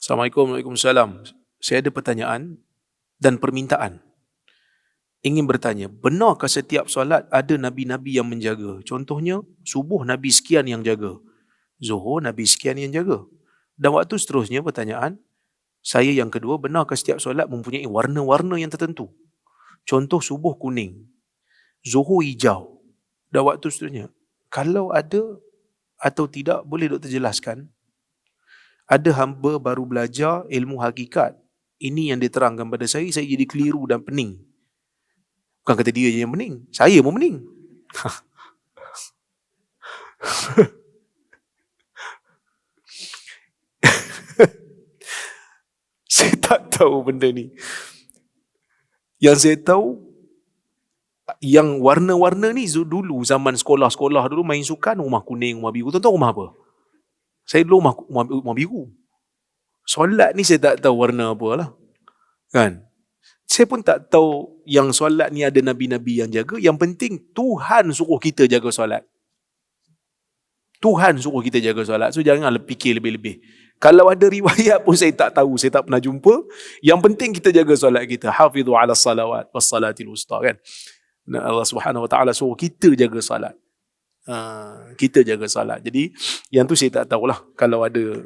Assalamualaikum, Waalaikumsalam. Saya ada pertanyaan dan permintaan. Ingin bertanya, benarkah setiap solat ada Nabi-Nabi yang menjaga? Contohnya, subuh Nabi sekian yang jaga. Zuhur Nabi sekian yang jaga. Dan waktu seterusnya pertanyaan, saya yang kedua, benarkah setiap solat mempunyai warna-warna yang tertentu? Contoh subuh kuning, zuhur hijau. Dan waktu seterusnya, kalau ada atau tidak, boleh doktor jelaskan? Ada hamba baru belajar ilmu hakikat. Ini yang diterangkan pada saya jadi keliru dan pening. Bukan kata dia je yang pening, saya pun pening. Saya tak tahu benda ni. Yang saya tahu, yang warna-warna ni dulu zaman sekolah-sekolah dulu main sukan, rumah kuning, rumah biru. Tuan-tuan rumah apa? Saya dulu rumah biru. Solat ni saya tak tahu warna apa lah. Kan? Saya pun tak tahu yang solat ni ada Nabi-Nabi yang jaga. Yang penting Tuhan suruh kita jaga solat. Tuhan suruh kita jaga solat. So janganlah fikir lebih-lebih. Kalau ada riwayat pun saya tak tahu, saya tak pernah jumpa. Yang penting kita jaga solat kita. Hafidhu ala salawat was salatil wusta, kan. Allah Subhanahu wa taala suruh kita jaga solat. Kita jaga solat. Jadi yang tu saya tak tahulah kalau ada